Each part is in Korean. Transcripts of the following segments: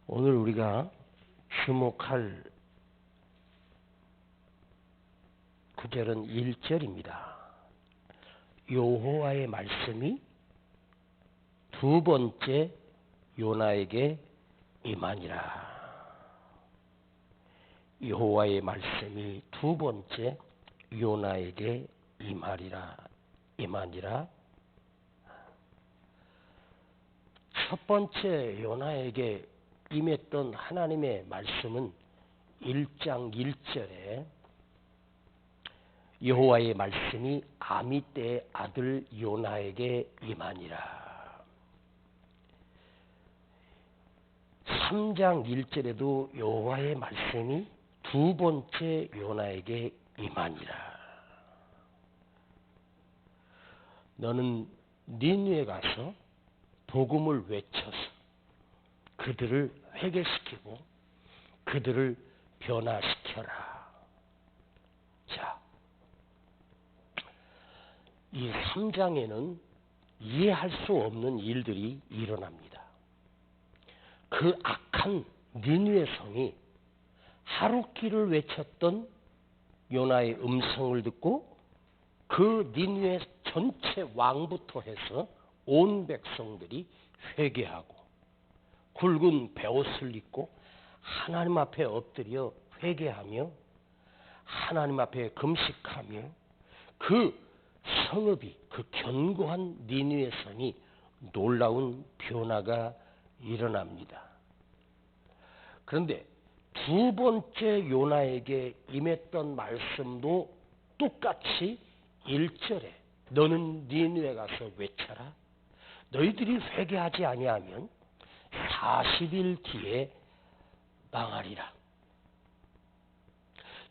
오늘 우리가 주목할 구절은 1절입니다. 여호와의 말씀이 두 번째 요나에게 임하니라. 여호와의 말씀이 두 번째 요나에게 임하니라. 첫 번째 요나에게 임했던 하나님의 말씀은 1장 1절에 여호와의 말씀이 아미떼의 아들 요나에게 임하니라. 3장 1절에도 여호와의 말씀이 두 번째 요나에게 임하니라. 너는 니느웨에 가서 복음을 외쳐서 그들을 회개시키고 그들을 변화시켜라. 자, 이 3장에는 이해할 수 없는 일들이 일어납니다. 그 악한 니느웨 성이 하루키를 외쳤던 요나의 음성을 듣고 그 니느웨 전체 왕부터 해서 온 백성들이 회개하고 굵은 베옷을 입고 하나님 앞에 엎드려 회개하며 하나님 앞에 금식하며 그 성읍이, 그 견고한 니느웨 성이 놀라운 변화가 일어납니다. 그런데 두 번째 요나에게 임했던 말씀도 똑같이 1절에 너는 니느웨에 가서 외쳐라. 너희들이 회개하지 아니하면 40일 뒤에 망하리라.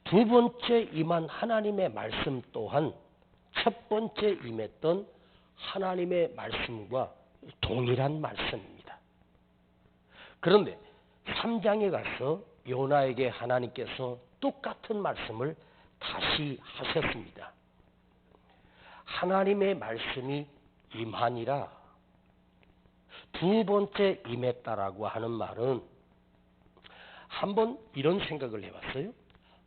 두 번째 임한 하나님의 말씀 또한 첫 번째 임했던 하나님의 말씀과 동일한 말씀입니다. 그런데 3장에 가서 요나에게 하나님께서 똑같은 말씀을 다시 하셨습니다. 하나님의 말씀이 임하니라. 두 번째 임했다라고 하는 말은 한번 이런 생각을 해봤어요.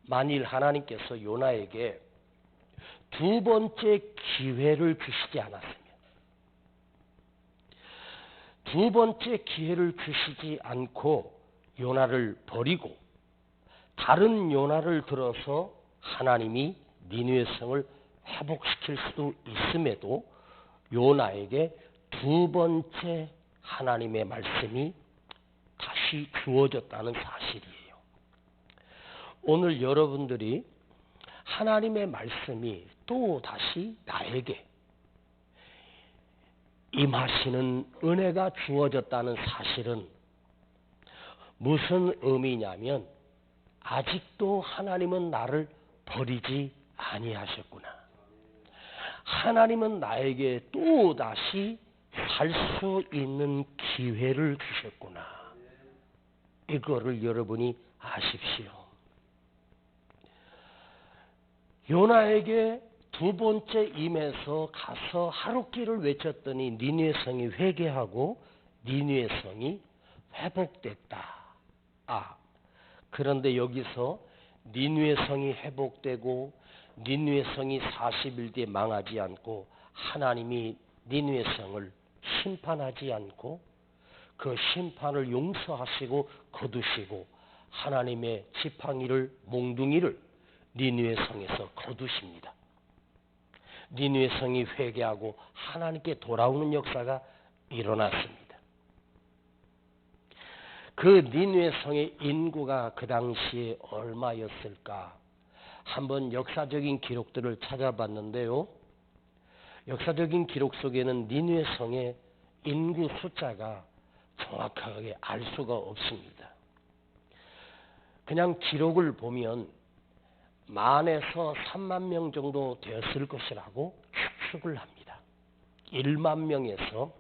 만일 하나님께서 요나에게 두 번째 기회를 주시지 않았으면, 두 번째 기회를 주시지 않고 요나를 버리고 다른 요나를 들어서 하나님이 니느웨 성을 회복시킬 수도 있음에도 요나에게 두 번째 하나님의 말씀이 다시 주어졌다는 사실이에요. 오늘 여러분들이 하나님의 말씀이 또 다시 나에게 임하시는 은혜가 주어졌다는 사실은 무슨 의미냐면 아직도 하나님은 나를 버리지 아니하셨구나. 하나님은 나에게 또 다시 살 수 있는 기회를 주셨구나. 이거를 여러분이 아십시오. 요나에게 두 번째 임해서 가서 하루키를 외쳤더니 니느웨 성이 회개하고 니느웨 성이 회복됐다. 그런데 여기서 니느웨 성이 회복되고 니느웨 성이 40일 뒤에 망하지 않고 하나님이 니느웨 성을 심판하지 않고 그 심판을 용서하시고 거두시고 하나님의 지팡이를, 몽둥이를 니느웨 성에서 거두십니다. 니느웨 성이 회개하고 하나님께 돌아오는 역사가 일어났습니다. 그 니느웨 성의 인구가 그 당시에 얼마였을까? 한번 역사적인 기록들을 찾아봤는데요. 역사적인 기록 속에는 니느웨 성의 인구 숫자가 정확하게 알 수가 없습니다. 그냥 기록을 보면 10,000에서 30,000명 정도 되었을 것이라고 추측을 합니다. 10,000명에서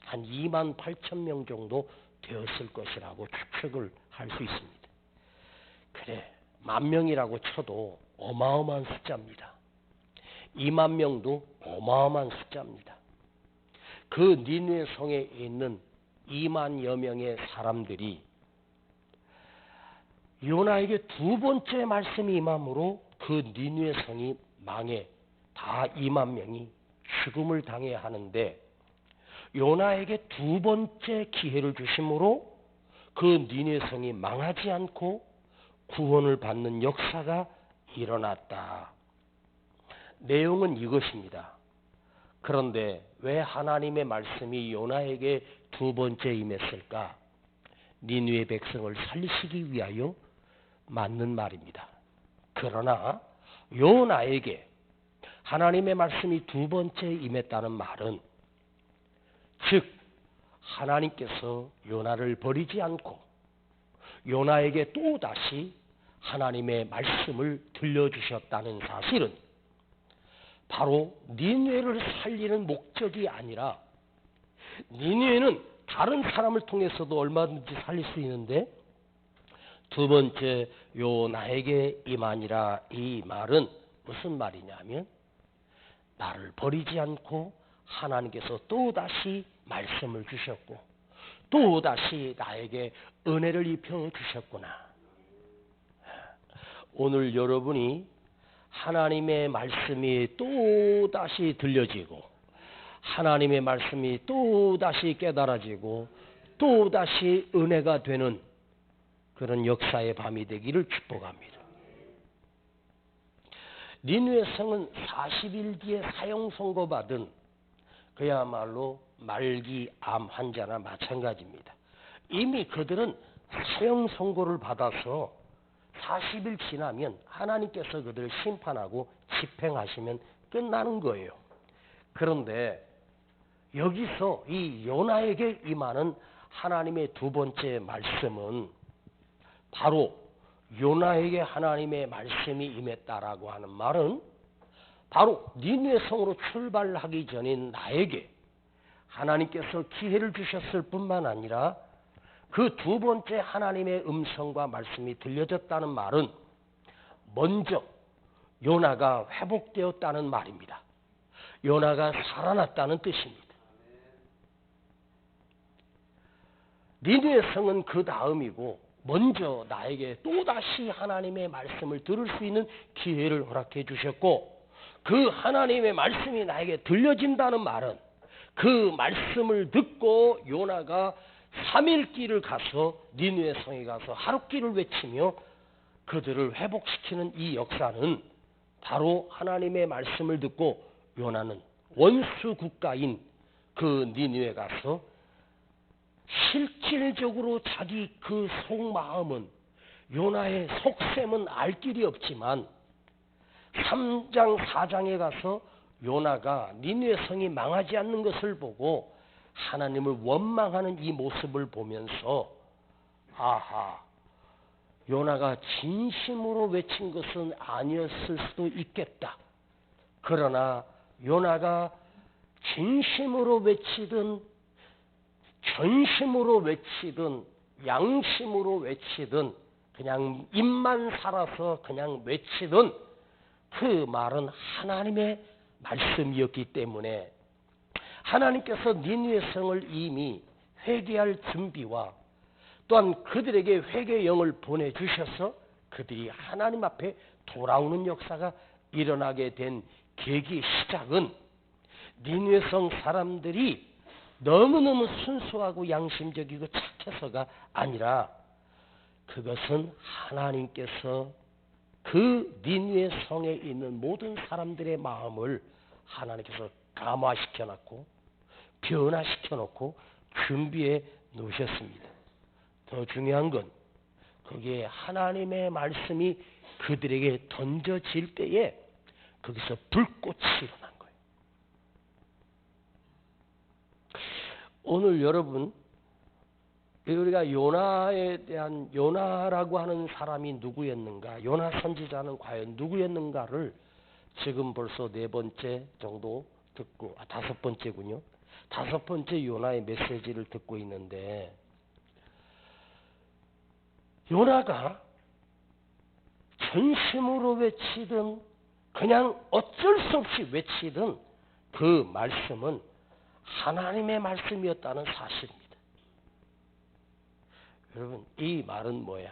한 28,000명 정도 되었을 것이라고 추측을 할 수 있습니다. 그래, 10,000명이라고 쳐도 어마어마한 숫자입니다. 20,000명도 어마어마한 숫자입니다. 그 니느웨 성에 있는 20,000여 명의 사람들이 요나에게 두 번째 말씀이 임함으로 그 니느웨 성이 망해 다 2만 명이 죽음을 당해야 하는데, 요나에게 두 번째 기회를 주심으로 그 니느웨 성이 망하지 않고 구원을 받는 역사가 일어났다. 내용은 이것입니다. 그런데 왜 하나님의 말씀이 요나에게 두 번째 임했을까? 니느웨 백성을 살리시기 위하여 맞는 말입니다. 그러나 요나에게 하나님의 말씀이 두 번째 임했다는 말은, 즉 하나님께서 요나를 버리지 않고 요나에게 또다시 하나님의 말씀을 들려주셨다는 사실은 바로 니느웨를 살리는 목적이 아니라, 니느웨는 다른 사람을 통해서도 얼마든지 살릴 수 있는데 두 번째 요나에게 임하니라, 이 말은 무슨 말이냐면, 나를 버리지 않고 하나님께서 또다시 말씀을 주셨고 또다시 나에게 은혜를 입혀 주셨구나. 오늘 여러분이 하나님의 말씀이 또다시 들려지고 하나님의 말씀이 또다시 깨달아지고 또다시 은혜가 되는 그런 역사의 밤이 되기를 축복합니다. 니느웨 성은 40일 뒤에 사형 선고받은 그야말로 말기 암 환자나 마찬가지입니다. 이미 그들은 사형 선고를 받아서 40일 지나면 하나님께서 그들을 심판하고 집행하시면 끝나는 거예요. 그런데 여기서 이 요나에게 임하는 하나님의 두 번째 말씀은 바로 요나에게 하나님의 말씀이 임했다라고 하는 말은 바로 니느웨 성으로 출발하기 전인 나에게 하나님께서 기회를 주셨을 뿐만 아니라 그 두 번째 하나님의 음성과 말씀이 들려졌다는 말은 먼저 요나가 회복되었다는 말입니다. 요나가 살아났다는 뜻입니다. 니느웨 성은 그 다음이고 먼저 나에게 또다시 하나님의 말씀을 들을 수 있는 기회를 허락해 주셨고, 그 하나님의 말씀이 나에게 들려진다는 말은 그 말씀을 듣고 요나가 3일 길을 가서 니느웨 성에 가서 하룻길을 외치며 그들을 회복시키는 이 역사는 바로 하나님의 말씀을 듣고 요나는 원수 국가인 그 니느웨 가서 실질적으로 자기 그 속마음은, 요나의 속셈은 알 길이 없지만 3장 4장에 가서 요나가 니느웨 성이 망하지 않는 것을 보고 하나님을 원망하는 이 모습을 보면서, 아하, 요나가 진심으로 외친 것은 아니었을 수도 있겠다. 그러나 요나가 진심으로 외치든 전심으로 외치든 양심으로 외치든 그냥 입만 살아서 그냥 외치든 그 말은 하나님의 말씀이었기 때문에 하나님께서 니느웨 성을 이미 회개할 준비와 또한 그들에게 회개의 영을 보내주셔서 그들이 하나님 앞에 돌아오는 역사가 일어나게 된 계기 시작은 니느웨 성 사람들이 너무너무 순수하고 양심적이고 착해서가 아니라, 그것은 하나님께서 그 니느웨 성에 있는 모든 사람들의 마음을 하나님께서 감화시켜놨고 변화시켜놓고 준비해 놓으셨습니다. 더 중요한 건 거기에 하나님의 말씀이 그들에게 던져질 때에 거기서 불꽃이 일어난 거예요. 오늘 여러분, 우리가 요나에 대한, 요나라고 하는 사람이 누구였는가, 요나 선지자는 과연 누구였는가를 지금 벌써 4번째 정도 듣고, 5번째군요. 5번째 요나의 메시지를 듣고 있는데, 요나가 전심으로 외치든 그냥 어쩔 수 없이 외치든 그 말씀은 하나님의 말씀이었다는 사실입니다. 여러분, 이 말은 뭐야?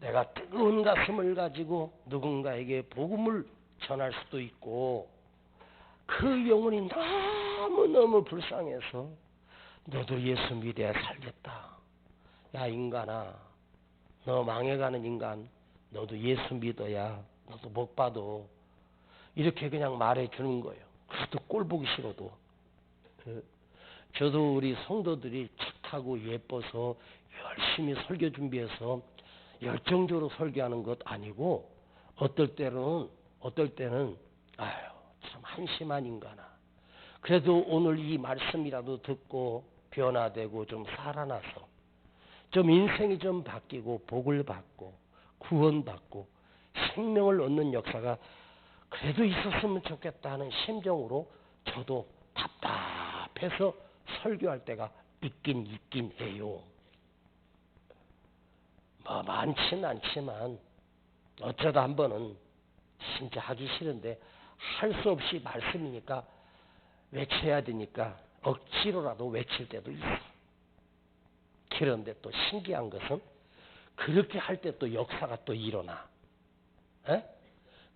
내가 뜨거운 가슴을 가지고 누군가에게 복음을 전할 수도 있고 그 영혼이 너무너무 불쌍해서 너도 예수 믿어야 살겠다. 야 인간아, 너 망해가는 인간, 너도 예수 믿어야 너도 복 받아. 이렇게 그냥 말해주는 거예요. 그것도 꼴 보기 싫어도. 저도 우리 성도들이 착하고 예뻐서 열심히 설교 준비해서 열정적으로 설교하는 것 아니고 어떨 때는 아유 참 한심한 인간아. 그래도 오늘 이 말씀이라도 듣고 변화되고 좀 살아나서 좀 인생이 좀 바뀌고 복을 받고 구원받고 생명을 얻는 역사가 그래도 있었으면 좋겠다는 심정으로 저도 답답해서 설교할 때가 있긴 해요. 뭐 많진 않지만 어쩌다 한 번은 진짜 하기 싫은데 할 수 없이 말씀이니까 외쳐야 되니까 억지로라도 외칠 때도 있어. 그런데 또 신기한 것은 그렇게 할 때 또 역사가 또 일어나. 에?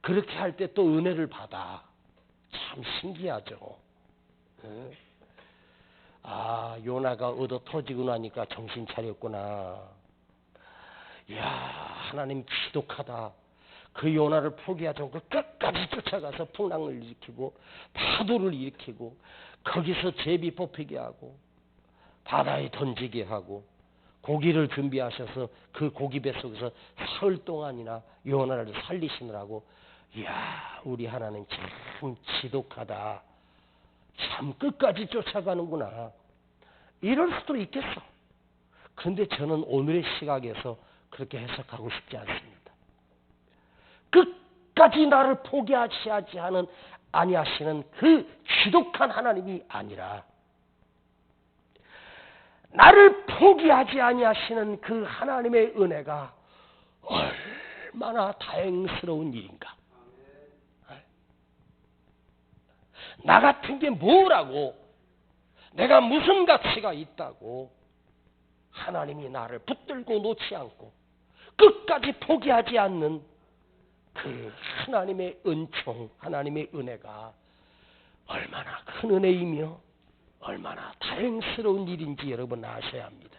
그렇게 할 때 또 은혜를 받아. 참 신기하죠. 에? 아, 요나가 얻어 터지고 나니까 정신 차렸구나. 이야, 하나님 지독하다. 그 요나를 포기하지 않고 끝까지 쫓아가서 풍랑을 일으키고 파도를 일으키고 거기서 제비 뽑히게 하고 바다에 던지게 하고 고기를 준비하셔서 그 고기 뱃속에서 사흘 동안이나 요나를 살리시느라고 이야 우리 하나님 참 지독하다. 참 끝까지 쫓아가는구나. 이럴 수도 있겠어. 그런데 저는 오늘의 시각에서 그렇게 해석하고 싶지 않습니다. 끝까지 나를 포기하지 아니하시는 그 지독한 하나님이 아니라 나를 포기하지 아니하시는 그 하나님의 은혜가 얼마나 다행스러운 일인가. 나 같은 게 뭐라고, 내가 무슨 가치가 있다고 하나님이 나를 붙들고 놓지 않고 끝까지 포기하지 않는 그 하나님의 은총, 하나님의 은혜가 얼마나 큰 은혜이며 얼마나 다행스러운 일인지 여러분 아셔야 합니다.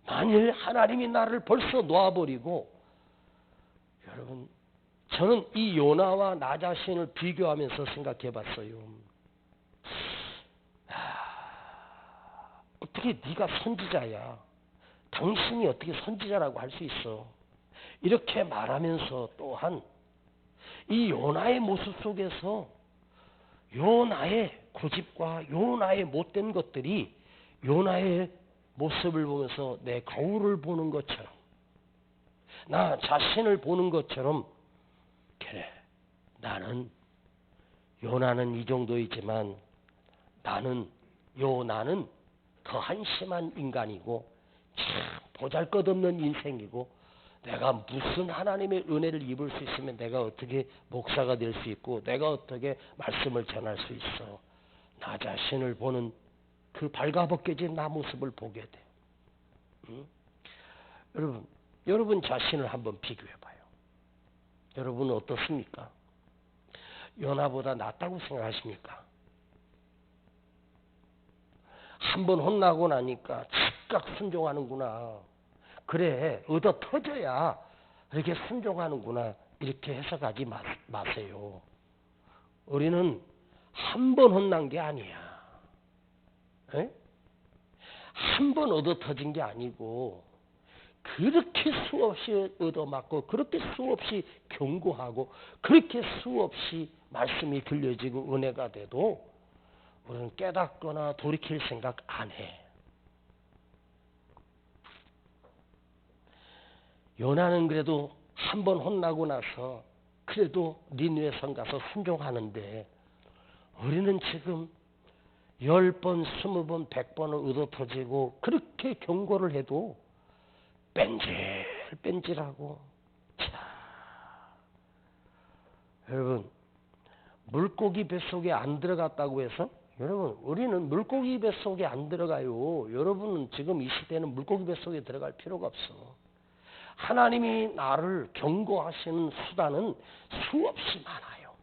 만일 하나님이 나를 벌써 놓아버리고, 여러분 저는 이 요나와 나 자신을 비교하면서 생각해 봤어요. 어떻게 네가 선지자야, 당신이 어떻게 선지자라고 할 수 있어. 이렇게 말하면서 또한 이 요나의 모습 속에서 요나의 고집과 요나의 못된 것들이 요나의 모습을 보면서 내 거울을 보는 것처럼, 나 자신을 보는 것처럼, 그래 나는 요나는 이 정도이지만 요나는 더 한심한 인간이고 참 보잘것없는 인생이고, 내가 무슨 하나님의 은혜를 입을 수 있으면 내가 어떻게 목사가 될 수 있고 내가 어떻게 말씀을 전할 수 있어. 나 자신을 보는 그 발가벗겨진 나 모습을 보게 돼. 응? 여러분 자신을 한번 비교해 봐요. 여러분은 어떻습니까? 요나보다 낫다고 생각하십니까? 한번 혼나고 나니까 즉각 순종하는구나. 그래, 얻어 터져야 이렇게 순종하는구나. 이렇게 해석하지 마세요. 우리는 한 번 혼난 게 아니야. 한 번 얻어 터진 게 아니고 그렇게 수없이 얻어맞고 그렇게 수없이 경고하고 그렇게 수없이 말씀이 들려지고 은혜가 돼도 우리는 깨닫거나 돌이킬 생각 안 해. 요나는 그래도 한 번 혼나고 나서 그래도 니느웨 성 가서 순종하는데, 우리는 지금 10번, 20번, 100번을 얻어터지고 그렇게 경고를 해도 뺀질뺀질하고. 여러분, 물고기 뱃속에 안 들어갔다고 해서, 여러분 우리는 물고기 뱃속에 안 들어가요. 여러분은 지금 이 시대는 물고기 뱃속에 들어갈 필요가 없어. 하나님이 나를 경고하시는 수단은 수없이 많아요.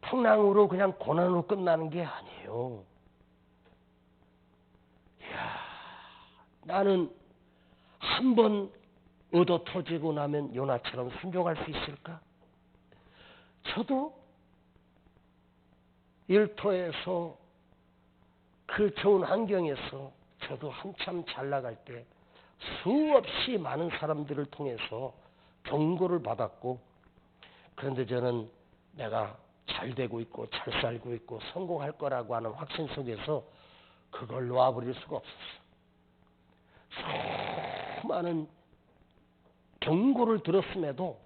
풍랑으로 그냥 고난으로 끝나는 게 아니에요. 이야, 나는 한 번 얻어 터지고 나면 요나처럼 순종할 수 있을까? 저도 일터에서 그 좋은 환경에서 저도 한참 잘 나갈 때 수없이 많은 사람들을 통해서 경고를 받았고, 그런데 저는 내가 잘 되고 있고 잘 살고 있고 성공할 거라고 하는 확신 속에서 그걸 놓아버릴 수가 없었어. 수많은 경고를 들었음에도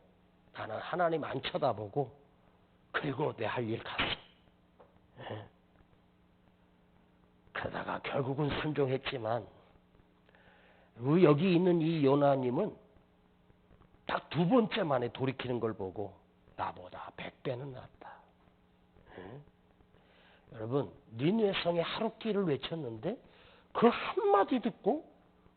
나는 하나님 안 쳐다보고 그리고 내 할 일 갔어. 그러다가 결국은 순종했지만 여기 있는 이 요나님은 딱 두 번째 만에 돌이키는 걸 보고 나보다 100배는 낫다. 여러분, 니느웨 성에 하룻길을 외쳤는데 그 한마디 듣고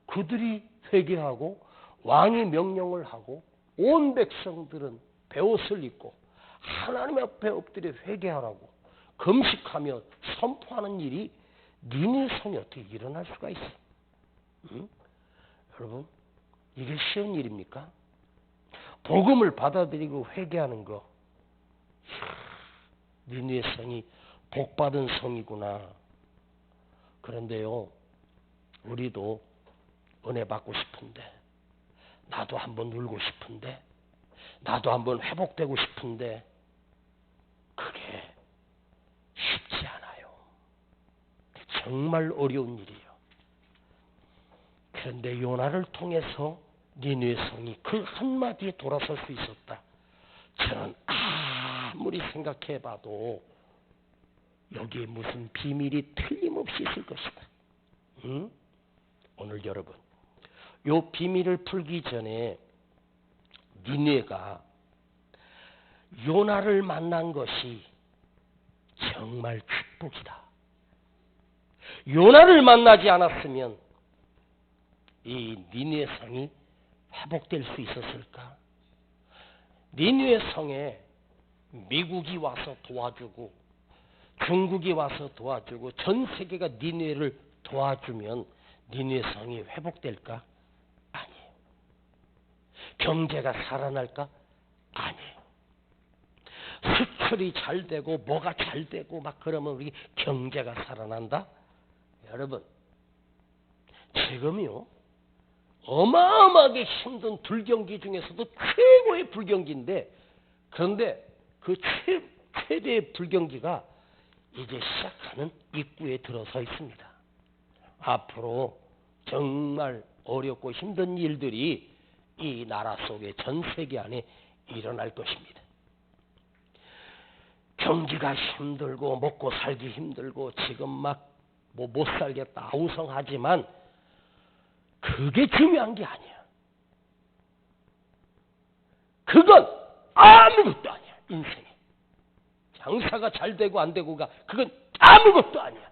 그들이 회개하고 왕이 명령을 하고 온 백성들은 베옷을 입고 하나님 앞에 엎드려 회개하라고 금식하며 선포하는 일이 니느웨 성에 어떻게 일어날 수가 있어? 여러분, 이게 쉬운 일입니까? 복음을 받아들이고 회개하는 거, 니느웨 성이 복받은 성이구나. 그런데요, 우리도 은혜 받고 싶은데, 나도 한번 울고 싶은데, 나도 한번 회복되고 싶은데, 그게 쉽지 않아요. 정말 어려운 일이에요. 그런데 요나를 통해서 니느웨 성이 그 한마디에 돌아설 수 있었다. 저는 아무리 생각해봐도 여기에 무슨 비밀이 틀림없이 있을 것이다. 오늘 여러분, 요 비밀을 풀기 전에 니느웨가 요나를 만난 것이 정말 축복이다. 요나를 만나지 않았으면 이 니느웨 성이 회복될 수 있었을까? 니느웨 성에 미국이 와서 도와주고 중국이 와서 도와주고 전 세계가 니느웨를 도와주면 니느웨 성이 회복될까? 아니에요. 경제가 살아날까? 아니에요. 수출이 잘 되고 뭐가 잘 되고 막 그러면 우리 경제가 살아난다? 여러분, 지금요 어마어마하게 힘든 불경기 중에서도 최고의 불경기인데, 그런데 그 최대의 불경기가 이제 시작하는 입구에 들어서 있습니다. 앞으로 정말 어렵고 힘든 일들이 이 나라 속에 전 세계 안에 일어날 것입니다. 경기가 힘들고 먹고 살기 힘들고 지금 막 뭐 못 살겠다 아우성하지만 그게 중요한 게 아니야. 그건 아무것도 아니야. 인생에 장사가 잘 되고 안 되고가 그건 아무것도 아니야.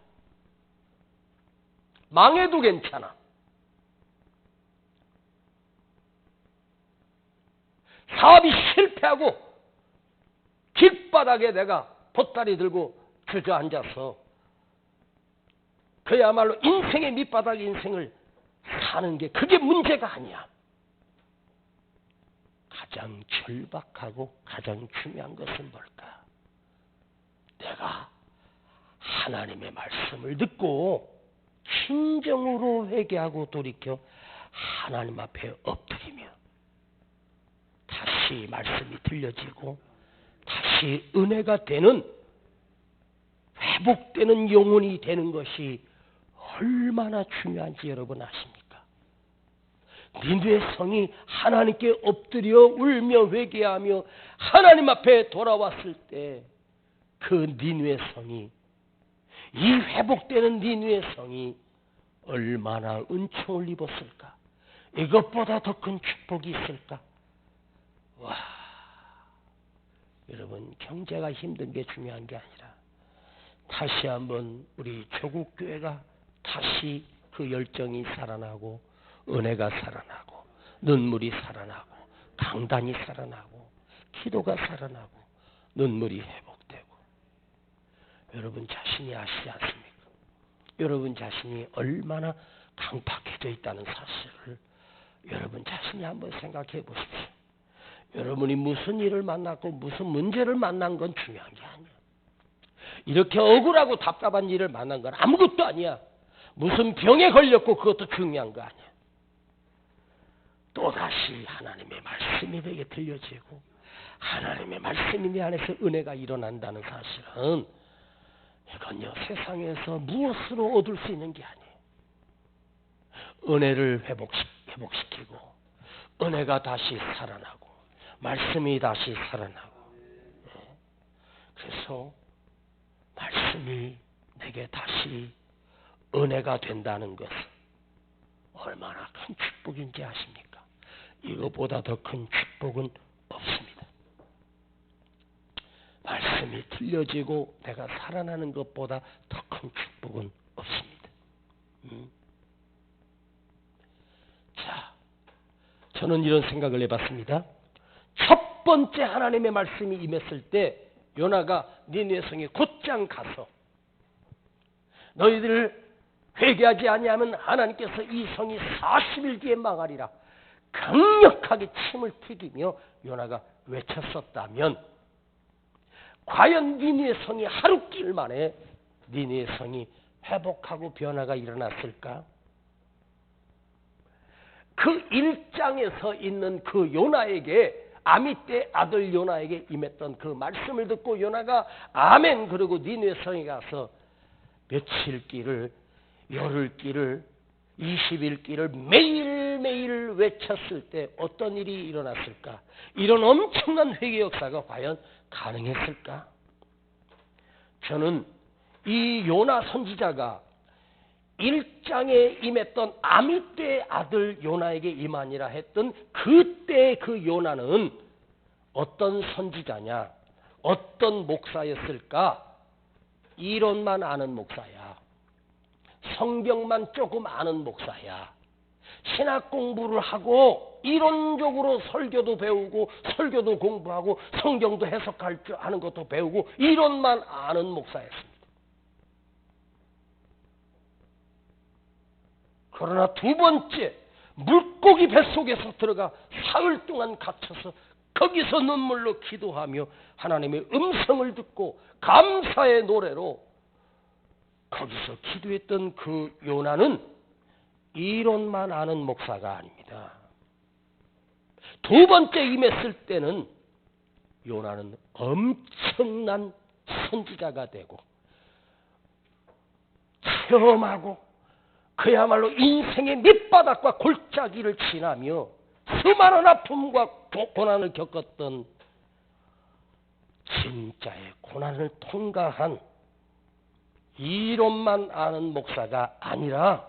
망해도 괜찮아. 사업이 실패하고 길바닥에 내가 보따리 들고 주저앉아서 그야말로 인생의 밑바닥 인생을 사는 게 그게 문제가 아니야. 가장 절박하고 가장 중요한 것은 뭘까? 내가 하나님의 말씀을 듣고 진정으로 회개하고 돌이켜 하나님 앞에 엎드리며 다시 말씀이 들려지고 다시 은혜가 되는 회복되는 영혼이 되는 것이 얼마나 중요한지 여러분 아십니까? 니느웨 성이 하나님께 엎드려 울며 회개하며 하나님 앞에 돌아왔을 때 그 니느웨 성이, 이 회복되는 니느웨 성이 얼마나 은총을 입었을까? 이것보다 더 큰 축복이 있을까? 와, 여러분, 경제가 힘든 게 중요한 게 아니라 다시 한번 우리 조국교회가 다시 그 열정이 살아나고 은혜가 살아나고 눈물이 살아나고 강단이 살아나고 기도가 살아나고 눈물이 회복되고 여러분 자신이 아시지 않습니까? 여러분 자신이 얼마나 강팍해져 있다는 사실을 여러분 자신이 한번 생각해 보십시오. 여러분이 무슨 일을 만났고 무슨 문제를 만난 건 중요한 게 아니야. 이렇게 억울하고 답답한 일을 만난 건 아무것도 아니야. 무슨 병에 걸렸고 그것도 중요한 거 아니야. 또다시 하나님의 말씀이 내게 들려지고 하나님의 말씀이 내 안에서 은혜가 일어난다는 사실은 이건요 세상에서 무엇으로 얻을 수 있는 게 아니에요. 은혜를 회복시키고 은혜가 다시 살아나고 말씀이 다시 살아나고 그래서 말씀이 내게 다시 은혜가 된다는 것은 얼마나 큰 축복인지 아십니까? 이거보다 더 큰 축복은 없습니다. 말씀이 들려지고 내가 살아나는 것보다 더 큰 축복은 없습니다. 자, 저는 이런 생각을 해봤습니다. 첫 번째 하나님의 말씀이 임했을 때 요나가 니느웨 성에 곧장 가서 너희들 회개하지 아니하면 하나님께서 이 성이 40일 뒤에 망하리라 강력하게 침을 튀기며 요나가 외쳤었다면 과연 니느웨 성이 하루길 만에 니느웨 성이 회복하고 변화가 일어났을까? 그 1장에서 있는 그 요나에게 아미떼 아들 요나에게 임했던 그 말씀을 듣고 요나가 아멘 그러고 니느웨 성에 가서 며칠 길을 열흘 길을 20일 길을 매일매일 외쳤을 때 어떤 일이 일어났을까? 이런 엄청난 회개 역사가 과연 가능했을까? 저는 이 요나 선지자가 1장에 임했던 아미떼 아들 요나에게 임하니라 했던 그때 그 요나는 어떤 선지자냐? 어떤 목사였을까? 이론만 아는 목사야. 성경만 조금 아는 목사야. 신학 공부를 하고 이론적으로 설교도 배우고 설교도 공부하고 성경도 해석할 줄 아는 것도 배우고 이론만 아는 목사였습니다. 그러나 두 번째 물고기 뱃속에서 들어가 사흘 동안 갇혀서 거기서 눈물로 기도하며 하나님의 음성을 듣고 감사의 노래로 거기서 기도했던 그 요나는 이론만 아는 목사가 아닙니다. 두 번째 임했을 때는 요나는 엄청난 선지자가 되고 체험하고 그야말로 인생의 밑바닥과 골짜기를 지나며 수많은 아픔과 고난을 겪었던 진짜의 고난을 통과한 이론만 아는 목사가 아니라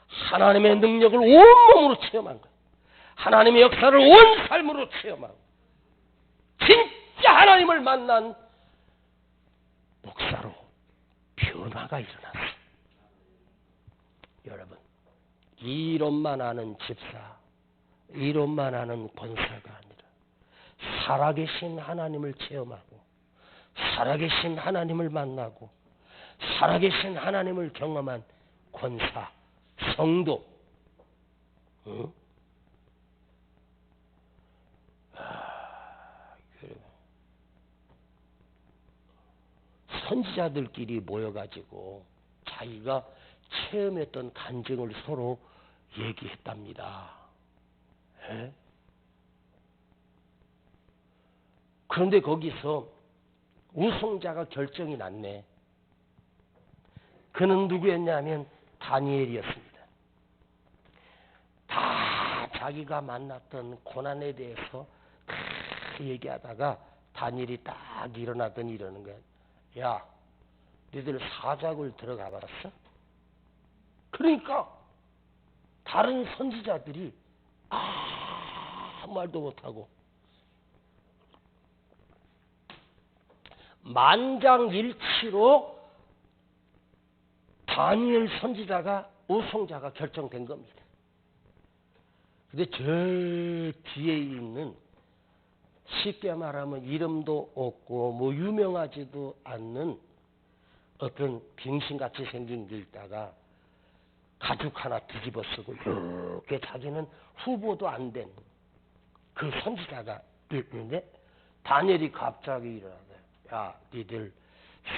하나님의 능력을 온몸으로 체험한 거예요. 하나님의 역사를 온 삶으로 체험하고 진짜 하나님을 만난 목사로 변화가 일어났어요. 여러분, 이론만 아는 집사, 이론만 아는 권사가 아니라 살아계신 하나님을 체험하고 살아계신 하나님을 만나고 살아계신 하나님을 경험한 권사, 성도, 선지자들끼리 모여가지고 자기가 체험했던 간증을 서로 얘기했답니다. 에? 그런데 거기서 우승자가 결정이 났네. 그는 누구였냐면 다니엘이었습니다. 다 자기가 만났던 고난에 대해서 다 얘기하다가 다니엘이 딱 일어나더니 이러는 거야. 야, 너희들 사jak을 들어가 봤어? 그러니까 다른 선지자들이 아무 말도 못하고 만장일치로 다니엘 선지자가 우승자가 결정된 겁니다. 근데 저 뒤에 있는 쉽게 말하면 이름도 없고 뭐 유명하지도 않는 어떤 병신같이 생긴 게 있다가 가죽 하나 뒤집어 쓰고 이렇게 자기는 후보도 안 된 그 선지자가 있는데 다니엘이 갑자기 일어나네. 야, 니들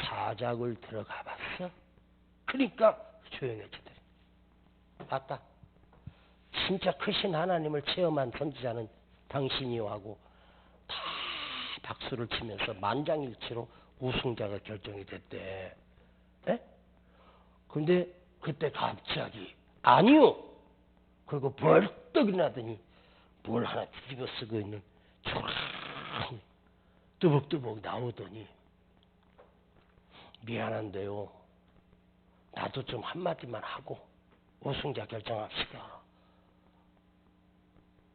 사작을 들어가 봤어? 그러니까 조용해지더래. 맞다. 진짜 크신 하나님을 체험한 선지자는 당신이요 하고 다 박수를 치면서 만장일치로 우승자가 결정이 됐대. 에? 근데 그때 갑자기 아니요. 그리고 벌떡 일어나더니 뭘 하나 뒤집어 쓰고 있는 초라한 뚜벅뚜벅 나오더니 미안한데요. 나도 좀 한마디만 하고 우승자 결정합시다.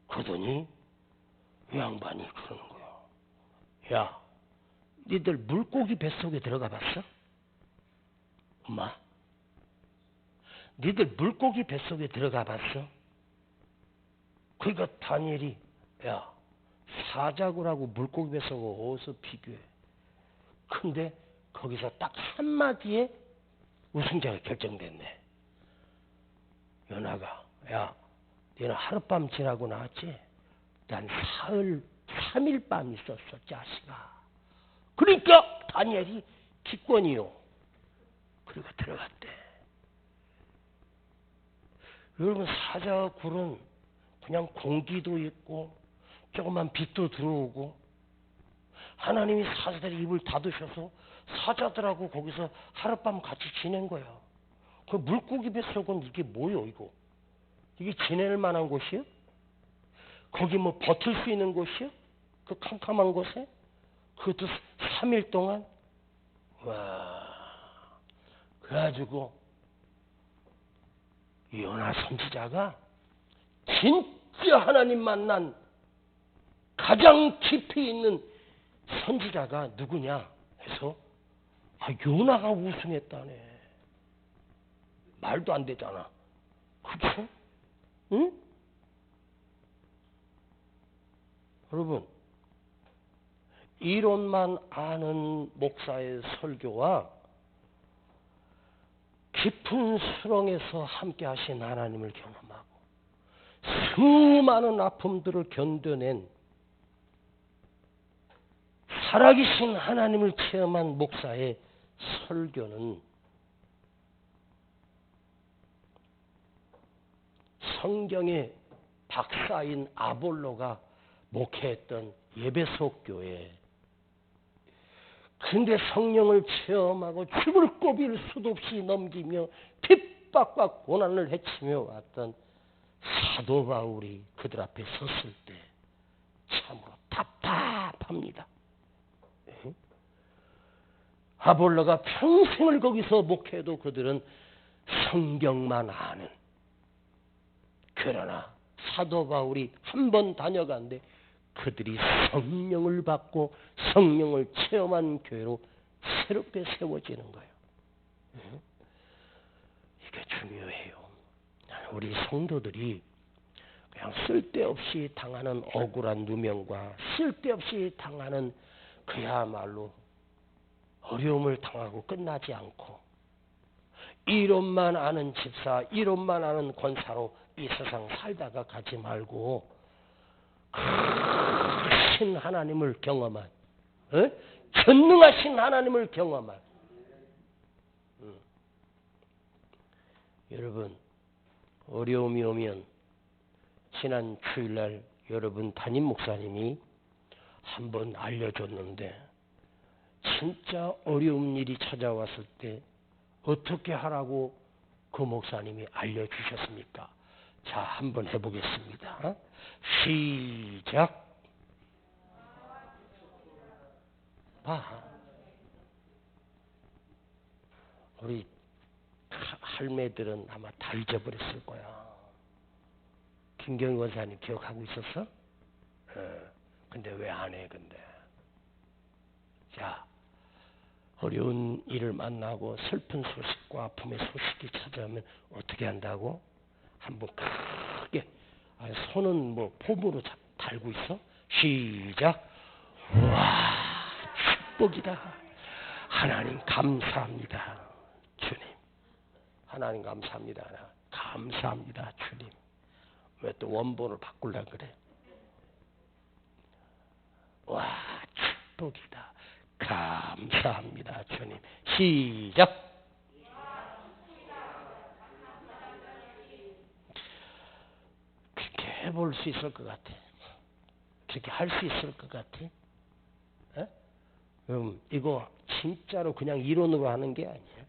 그러더니 이 양반이 그러는 거야. 야, 니들 물고기 뱃속에 들어가 봤어? 엄마? 니들 물고기 뱃속에 들어가 봤어? 그러니까 다니엘이 야, 사자굴하고 물고기 뱃속을 어디서 비교해? 근데 거기서 딱 한마디에 우승자가 결정됐네. 연하가 야, 너는 하룻밤 지나고 나왔지? 난 사흘 3일 밤 있었어, 자식아. 그러니까 다니엘이 기권이요. 그리고 들어갔대. 여러분, 사자굴은 그냥 공기도 있고 조그만 빛도 들어오고 하나님이 사자들의 입을 닫으셔서 사자들하고 거기서 하룻밤 같이 지낸 거야. 그 물고기 뱃속은 이게 뭐요, 이거? 이게 지낼 만한 곳이요? 거기 뭐 버틸 수 있는 곳이요? 그 캄캄한 곳에? 그것도 3일 동안? 와, 그래가지고 요나 선지자가 진짜 하나님 만난 가장 깊이 있는 선지자가 누구냐 해서 요나가 우승했다네. 말도 안 되잖아. 그렇죠? 응? 여러분, 이론만 아는 목사의 설교와 깊은 수렁에서 함께 하신 하나님을 경험하고 수많은 아픔들을 견뎌낸 살아계신 하나님을 체험한 목사의 설교는 성경의 박사인 아볼로가 목회했던 예배소 교회. 근데 성령을 체험하고 죽을 고비를 수도 없이 넘기며 핍박과 고난을 헤치며 왔던 사도 바울이 그들 앞에 섰을 때 참으로 답답합니다. 아볼로가 평생을 거기서 목회해도 그들은 성경만 아는, 그러나 사도 바울이 한 번 다녀간데 그들이 성령을 받고 성령을 체험한 교회로 새롭게 세워지는 거예요. 이게 중요해요. 우리 성도들이 그냥 쓸데없이 당하는 억울한 누명과 쓸데없이 당하는 그야말로 어려움을 당하고 끝나지 않고 이론만 아는 집사, 이론만 아는 권사로 이 세상 살다가 가지 말고 크신 하나님을 경험한, 전능하신 하나님을 경험한, 여러분, 어려움이 오면 지난 주일날 여러분 담임 목사님이 한번 알려줬는데 진짜 어려운 일이 찾아왔을 때 어떻게 하라고 그 목사님이 알려주셨습니까? 자, 한번 해보겠습니다. 시작. 봐. 우리 할매들은 아마 다 잊어버렸을 거야. 김경희 원사님 기억하고 있었어? 근데 왜 안 해, 근데? 자, 어려운 일을 만나고 슬픈 소식과 아픔의 소식이 찾아오면 어떻게 한다고? 한번 크게 손은 뭐 폼으로 달고 있어? 시작. 와, 축복이다. 하나님 감사합니다. 주님. 하나님 감사합니다. 감사합니다. 주님. 왜 또 원본을 바꾸려고 그래? 와, 축복이다. 감사합니다. 주님. 시작. 그렇게 해볼 수 있을 것 같아. 그렇게 할 수 있을 것 같아. 에? 이거 진짜로 그냥 이론으로 하는 게 아니에요.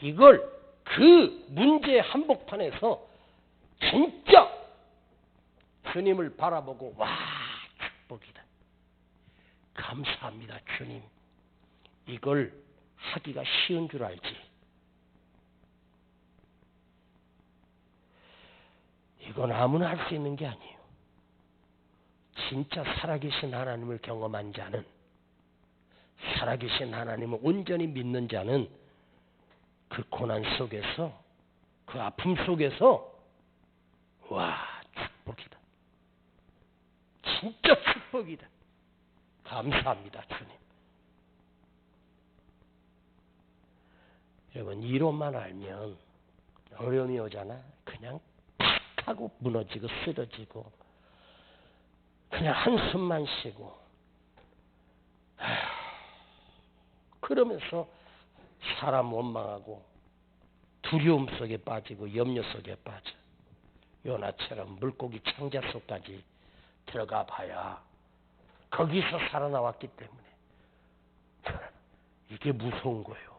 이걸 그 문제 한복판에서 진짜 주님을 바라보고 와, 축복이다. 감사합니다. 주님. 이걸 하기가 쉬운 줄 알지. 이건 아무나 할 수 있는 게 아니에요. 진짜 살아계신 하나님을 경험한 자는, 살아계신 하나님을 온전히 믿는 자는 그 고난 속에서, 그 아픔 속에서 와, 축복이다. 진짜 축복이다. 감사합니다. 주님. 여러분, 이론만 알면 어려움이 오잖아. 그냥 탁 하고 무너지고 쓰러지고 그냥 한숨만 쉬고 그러면서 사람 원망하고 두려움 속에 빠지고 염려 속에 빠져. 요나처럼 물고기 창자 속까지 들어가 봐야 거기서 살아나왔기 때문에 이게 무서운 거예요.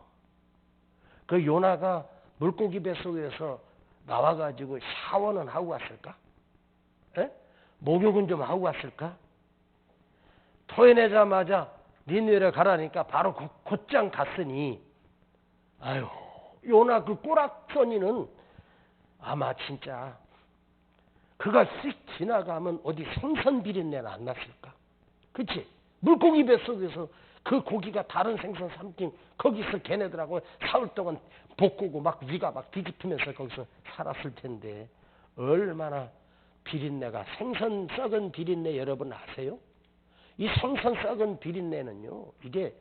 그 요나가 물고기 뱃속에서 나와가지고 샤워는 하고 왔을까? 에? 목욕은 좀 하고 왔을까? 토해내자마자 니느웨로 가라니까 바로 곧장 갔으니 아유, 요나 그 꼬락서니는 아마 진짜 그가 쓱 지나가면 어디 생선 비린내는 안 났을까? 그치? 물고기 뱃속에서 그 고기가 다른 생선 삼킨 거기서 걔네들하고 사흘 동안 볶고 막 위가 막 뒤집히면서 거기서 살았을 텐데 얼마나 비린내가, 생선 썩은 비린내 여러분 아세요? 이 생선 썩은 비린내는요, 이게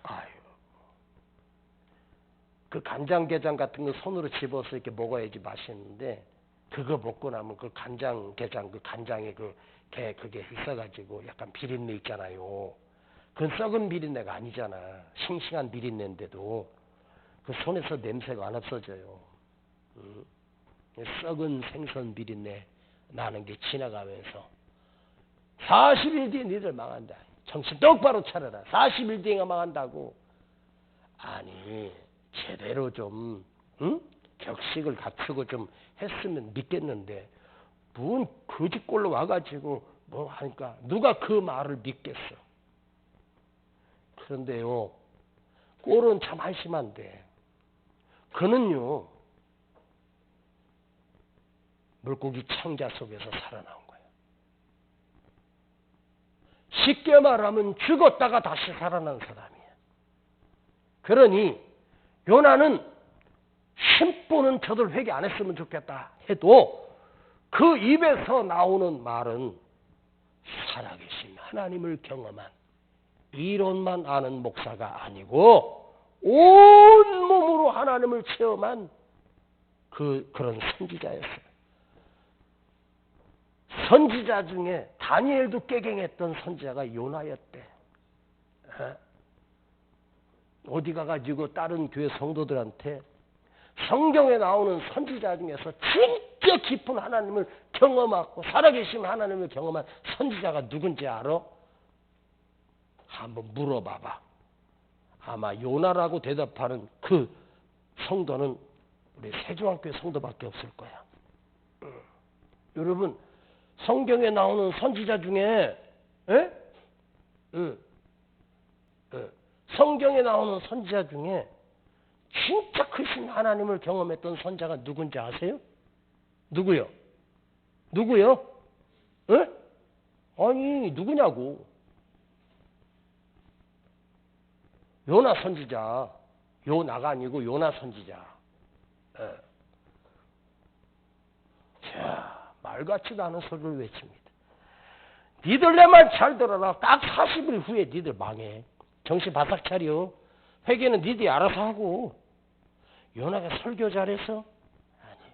아유, 그 간장게장 같은 거 손으로 집어서 이렇게 먹어야지 맛있는데 그거 먹고 나면 그 간장게장, 그 간장에 그게 있어가지고 약간 비린내 있잖아요. 그건 썩은 비린내가 아니잖아. 싱싱한 비린내인데도 그 손에서 냄새가 안 없어져요. 썩은 생선 비린내 나는 게 지나가면서 40일 뒤에 니들 망한다. 정신 똑바로 차려라. 40일 뒤에 망한다고. 아니 제대로 좀 격식을 갖추고 좀 했으면 믿겠는데 뭔 거짓골로 와가지고 뭐 하니까 누가 그 말을 믿겠어. 그런데요, 꼴은 참 한심한데 그는요 물고기 창자 속에서 살아나온 거예요. 쉽게 말하면 죽었다가 다시 살아난 사람이에요. 그러니 요나는 10분은 저들 회개 안 했으면 좋겠다 해도 그 입에서 나오는 말은 살아계신 하나님을 경험한 이론만 아는 목사가 아니고 온몸으로 하나님을 체험한 그런 선지자였어요. 선지자 중에 다니엘도 깨갱했던 선지자가 요나였대. 어디 가가지고 다른 교회 성도들한테 성경에 나오는 선지자 중에서 진짜 깊은 하나님을 경험하고 살아계신 하나님을 경험한 선지자가 누군지 알아? 한번 물어봐봐. 아마 요나라고 대답하는 그 성도는 우리 세종학교의 성도밖에 없을 거야. 여러분, 성경에 나오는 선지자 중에 성경에 나오는 선지자 중에 진짜 크신 하나님을 경험했던 선지자가 누군지 아세요? 누구요? 누구요? 에? 아니 누구냐고. 요나 선지자. 요나가 아니고 요나 선지자. 자, 말 같지도 않은 소리를 외칩니다. 니들 내 말 잘 들어라. 딱 40일 후에 니들 망해. 정신 바싹 차려. 회개는 니들이 알아서 하고. 요나가 설교 잘해서? 아니에요.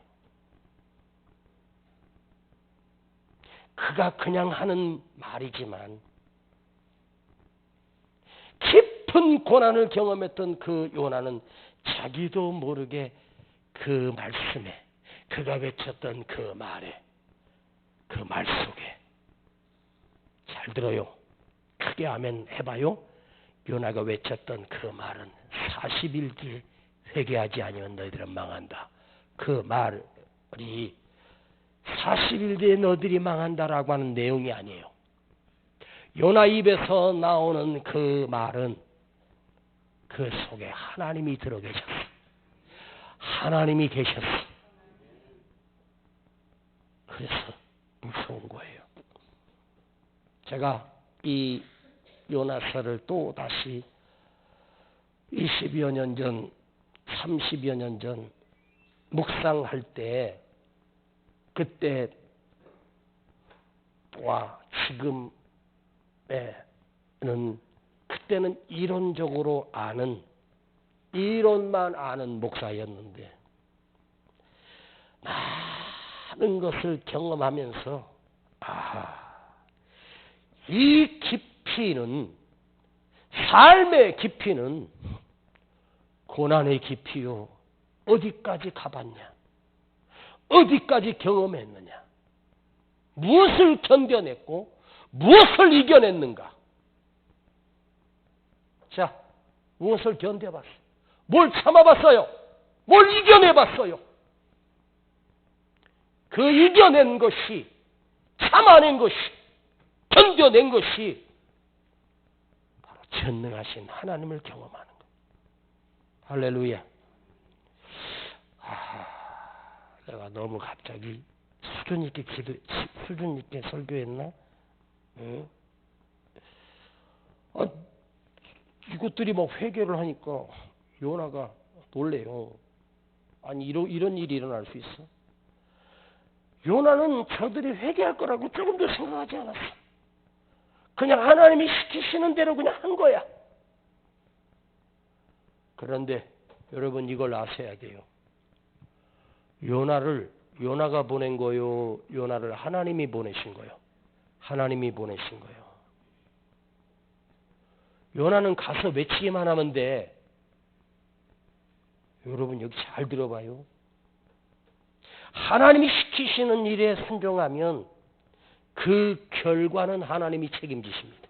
그가 그냥 하는 말이지만 깊은 고난을 경험했던 그 요나는 자기도 모르게 그 말씀에, 그가 외쳤던 그 말에, 그 말 속에, 잘 들어요. 크게 아멘 해봐요. 요나가 외쳤던 그 말은 40일 뒤에 회개하지 아니면 너희들은 망한다. 그 말이 40일 뒤에 너희들이 망한다라고 하는 내용이 아니에요. 요나 입에서 나오는 그 말은 그 속에 하나님이 들어 계셨어. 하나님이 계셨어. 그래서 무서운 거예요. 제가 이 요나서를 또 다시 20여 년 전, 30여 년 전 묵상할 때 그때와 지금에는 그때는 이론적으로 아는 이론만 아는 목사였는데 많은 것을 경험하면서 이 깊이는 삶의 깊이는 고난의 깊이요. 어디까지 가봤냐? 어디까지 경험했느냐? 무엇을 견뎌냈고 무엇을 이겨냈는가? 자, 무엇을 견뎌봤어? 뭘 참아봤어요? 뭘 이겨내봤어요? 그 이겨낸 것이, 참아낸 것이, 견뎌낸 것이 바로 전능하신 하나님을 경험하는 것. 할렐루야. 내가 너무 갑자기 수준 있게 설교했나? 응? 이것들이 막 회개를 하니까 요나가 놀래요. 아니 이런 일이 일어날 수 있어? 요나는 저들이 회개할 거라고 조금도 생각하지 않았어. 그냥 하나님이 시키시는 대로 그냥 한 거야. 그런데 여러분 이걸 아셔야 돼요. 요나가 보낸 거요. 요나를 하나님이 보내신 거요. 하나님이 보내신 거요. 요나는 가서 외치기만 하면 돼. 여러분 여기 잘 들어봐요. 하나님이 시키시는 일에 순종하면 그 결과는 하나님이 책임지십니다.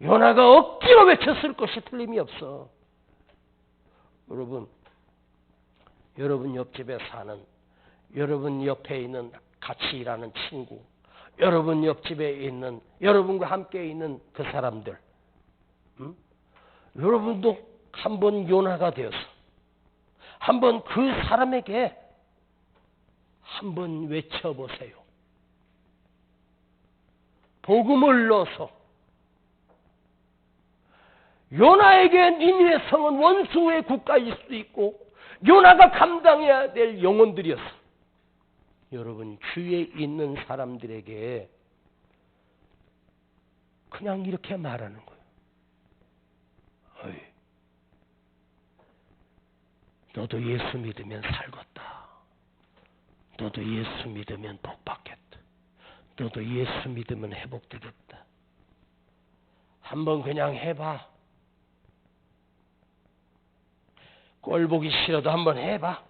요나가 억지로 외쳤을 것이 틀림이 없어. 여러분 옆집에 사는, 여러분 옆에 있는 같이 일하는 친구, 여러분 옆집에 있는, 여러분과 함께 있는 그 사람들, 여러분도 한번 요나가 되어서 한번 그 사람에게 한번 외쳐보세요. 복음을 넣어서 요나에게 니느웨 성은 원수의 국가일 수도 있고 요나가 감당해야 될 영혼들이었어. 여러분 주위에 있는 사람들에게 그냥 이렇게 말하는 거예요. 어이, 너도 예수 믿으면 살겠다. 너도 예수 믿으면 복 받겠다. 너도 예수 믿으면 회복되겠다. 한번 그냥 해봐. 꼴 보기 싫어도 한번 해봐.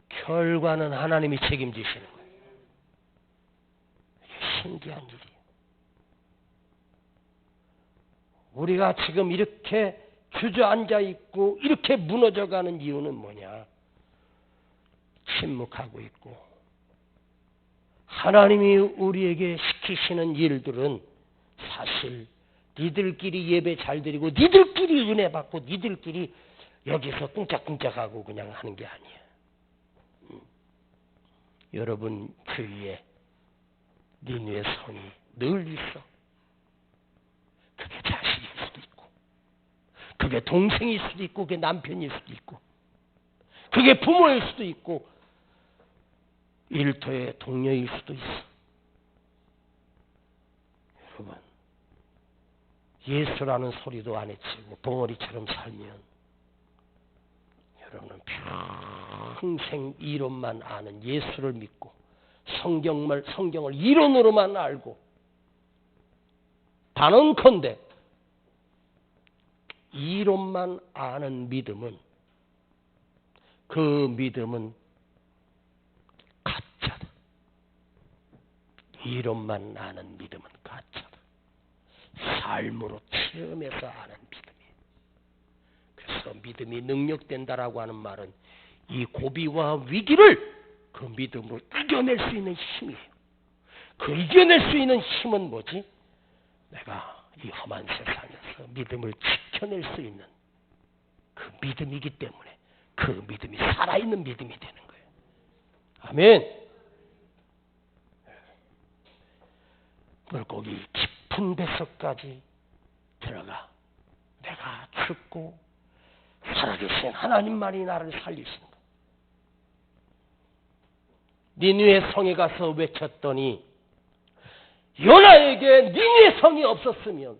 결과는 하나님이 책임지시는 거예요. 이게 신기한 일이에요. 우리가 지금 이렇게 주저앉아 있고 이렇게 무너져가는 이유는 뭐냐? 침묵하고 있고 하나님이 우리에게 시키시는 일들은 사실 니들끼리 예배 잘 드리고 니들끼리 은혜 받고 니들끼리 여기서 꿍짝꿍짝하고 그냥 하는 게 아니에요. 여러분 주위에 니느웨 성이 늘 있어. 그게 자식일 수도 있고 그게 동생일 수도 있고 그게 남편일 수도 있고 그게 부모일 수도 있고 일터의 동료일 수도 있어. 여러분, 예수라는 소리도 안 외치고 벙어리처럼 살면 여러분은 평생 이론만 아는 예수를 믿고 성경을 이론으로만 알고 단언컨대 이론만 아는 믿음은 그 믿음은 가짜다. 이론만 아는 믿음은 가짜다. 삶으로 체험해서 아는 믿음이에요. 그래서 믿음이 능력된다라고 하는 말은 이 고비와 위기를 그 믿음으로 이겨낼 수 있는 힘이에요. 그 이겨낼 수 있는 힘은 뭐지? 내가 이 험한 세상에서 믿음을 지켜낼 수 있는 그 믿음이기 때문에 그 믿음이 살아있는 믿음이 되는 거예요. 아멘. 물고기 깊은 뱃속까지 들어가 내가 죽고 살아계신 하나님만이 나를 살리신다. 니느웨 성에 가서 외쳤더니 요나에게 니느웨 성이 없었으면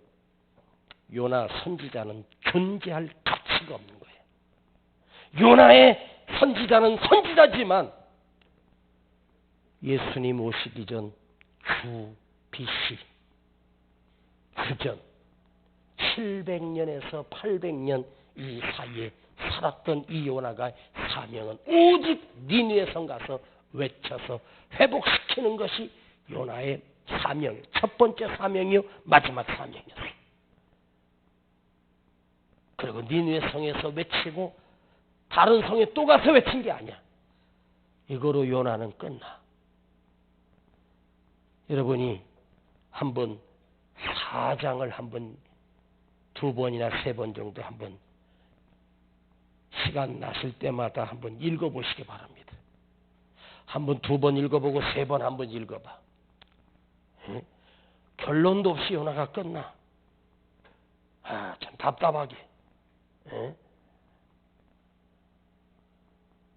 요나 선지자는 존재할 가치가 없는 거예요. 요나의 선지자는 선지자지만 예수님 오시기 전 주 BC 그전 700년에서 800년 이 사이에 살았던 이 요나가 사명은 오직 니느웨 성 가서 외쳐서 회복시키는 것이 요나의 사명, 첫 번째 사명이요 마지막 사명이었어요. 그리고 니느웨 성에서 외치고 다른 성에 또 가서 외친 게 아니야. 이거로 요나는 끝나. 여러분이 한번 사장을 한번 2번이나 3번 정도 한번 시간 나실 때마다 한번 읽어보시기 바랍니다. 한번 2번 읽어보고 3번 한번 읽어봐. 결론도 없이 요나가 끝나. 참 답답하게.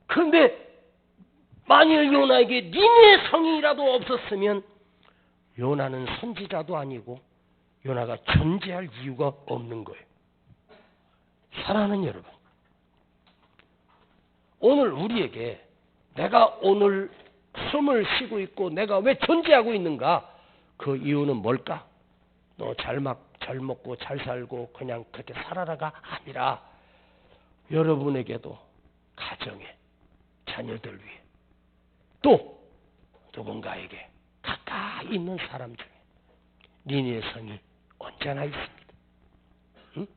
그런데 만일 요나에게 니느웨 성이라도 없었으면 요나는 선지자도 아니고 요나가 존재할 이유가 없는 거예요. 사랑하는 여러분, 오늘 우리에게 내가 오늘 숨을 쉬고 있고 내가 왜 존재하고 있는가? 그 이유는 뭘까? 너 잘 먹고 잘 살고 그냥 그렇게 살아라가 아니라 여러분에게도 가정에 자녀들 위해 또 누군가에게 가까이 있는 사람 중에 니느웨 성이 언제나 있습니다. 응?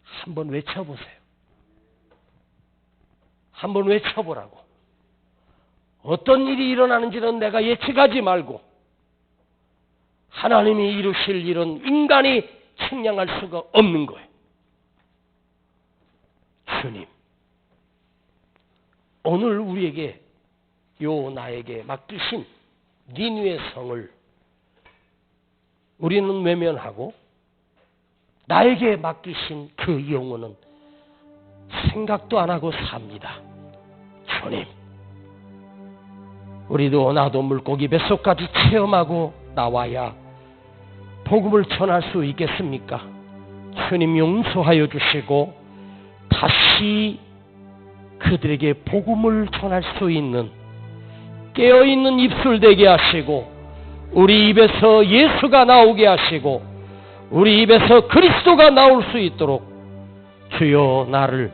한번 외쳐보세요. 한번 외쳐보라고. 어떤 일이 일어나는지는 내가 예측하지 말고 하나님이 이루실 일은 인간이 측량할 수가 없는 거예요. 주님, 오늘 우리에게 나에게 맡기신 니느웨 성을 우리는 외면하고 나에게 맡기신 그 영혼은 생각도 안 하고 삽니다. 주님, 우리도 나도 물고기 뱃속까지 체험하고 나와야 복음을 전할 수 있겠습니까? 주님 용서하여 주시고 다시 그들에게 복음을 전할 수 있는 깨어있는 입술 되게 하시고 우리 입에서 예수가 나오게 하시고 우리 입에서 그리스도가 나올 수 있도록 주여 나를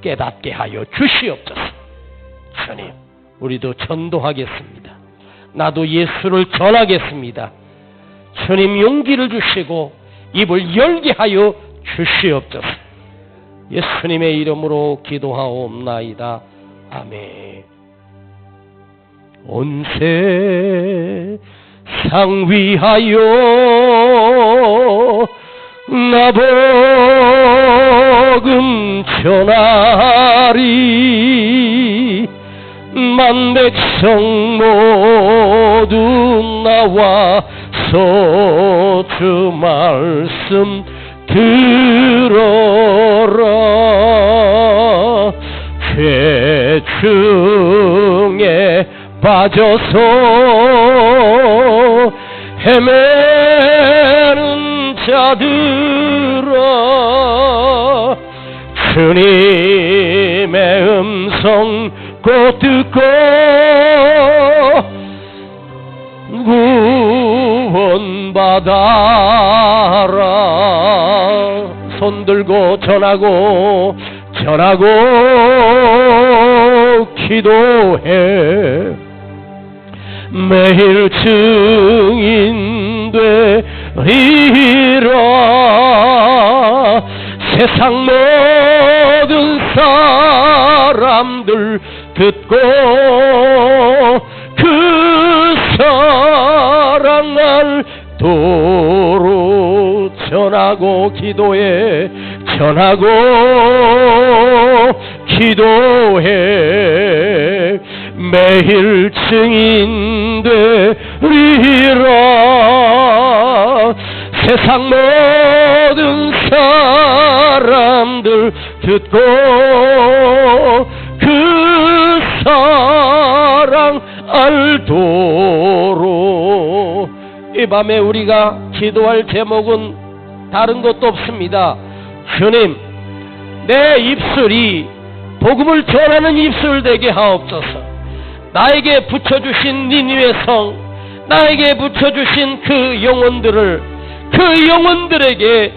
깨닫게 하여 주시옵소서. 주님, 우리도 전도하겠습니다. 나도 예수를 전하겠습니다. 주님 용기를 주시고 입을 열게 하여 주시옵소서. 예수님의 이름으로 기도하옵나이다. 아멘. 온 세상 위하여 나 복음 전하리. 만 백성 모두 나와서 주 말씀 들어라. 죄 중에 빠져서 헤매는 자들아, 주님의 음성 곧 듣고 구원받아라. 손들고 전하고 기도해. 매일 증인되리라. 세상 모든 사람들 듣고 그 사랑을 도로 전하고 기도해. 전하고 기도해. 매일 증인되리라. 세상 모든 사람들 듣고 그 사랑 알도록. 이 밤에 우리가 기도할 제목은 다른 것도 없습니다. 주님, 내 입술이 복음을 전하는 입술 되게 하옵소서. 나에게 붙여주신 니느웨 성, 나에게 붙여주신 그 영혼들에게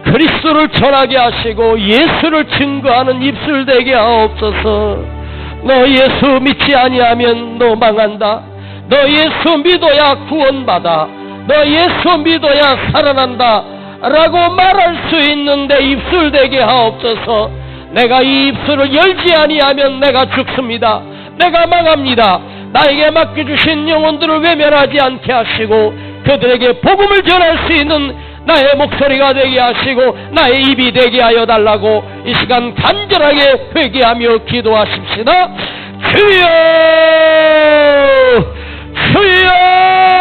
그리스도를 전하게 하시고 예수를 증거하는 입술 되게 하옵소서. 너 예수 믿지 아니하면 너 망한다. 너 예수 믿어야 구원받아. 너 예수 믿어야 살아난다 라고 말할 수 있는 내 입술 되게 하옵소서. 내가 이 입술을 열지 아니하면 내가 죽습니다. 내가 망합니다. 나에게 맡겨주신 영혼들을 외면하지 않게 하시고 그들에게 복음을 전할 수 있는 나의 목소리가 되게 하시고 나의 입이 되게 하여 달라고 이 시간 간절하게 회개하며 기도하십시다. 주여, 주여.